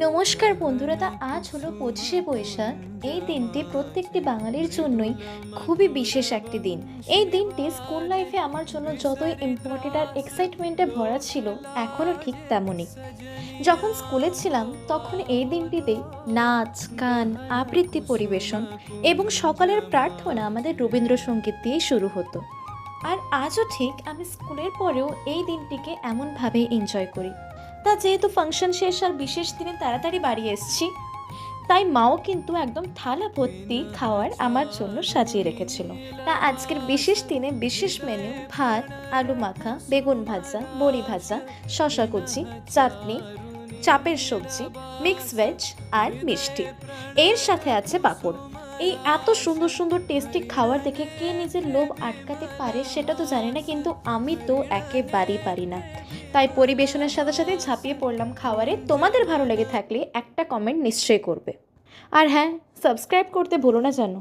নমস্কার বন্ধুরা, আজ হলো 25শে বৈশাখ। এই দিনটি প্রত্যেকটি বাঙালির জন্যই খুবই বিশেষ একটি দিন। এই দিনটি স্কুল লাইফে আমার জন্য যতই ইম্পর্টেন্ট আর এক্সাইটমেন্টে ভরা ছিল, এখনও ঠিক তেমনই। যখন স্কুলে ছিলাম তখন এই দিনটিতে নাচ, গান, আবৃত্তি পরিবেশন এবং সকালের প্রার্থনা আমাদের রবীন্দ্রসঙ্গীত দিয়েই শুরু হতো। আর আজও ঠিক আমি স্কুলের পরেও এই দিনটিকে এমনভাবেই এনজয় করি। যেহেতু ফাংশন শেষ আর বিশেষ দিনে তাড়াতাড়ি বাড়ি এসেছি, তাই মাও কিন্তু একদম থালা ভর্তি খাওয়ার আমার জন্য সাজিয়ে রেখেছিল। আজকের বিশেষ দিনে বিশেষ মেনু: ভাত, আলু মাখা, বেগুন ভাজা, বড়ি ভাজা, শশা কুচি, চাটনি, চাপের সবজি, মিক্স ভেজ আর মিষ্টি। এর সাথে আছে পাঁপড়। এই এত সুন্দর সুন্দর টেস্টি খাবার দেখে কে নিজের লোভ আটকাতে পারে সেটা তো জানি না, কিন্তু আমি তো একেবারেই পারি না। তাই পরিবেশনের সাথে সাথে ঝাঁপিয়ে পড়লাম খাবারে। তোমাদের ভালো লেগে থাকলে একটা কমেন্ট নিশ্চয়ই করবে। আর হ্যাঁ, সাবস্ক্রাইব করতে ভুলো না জানো।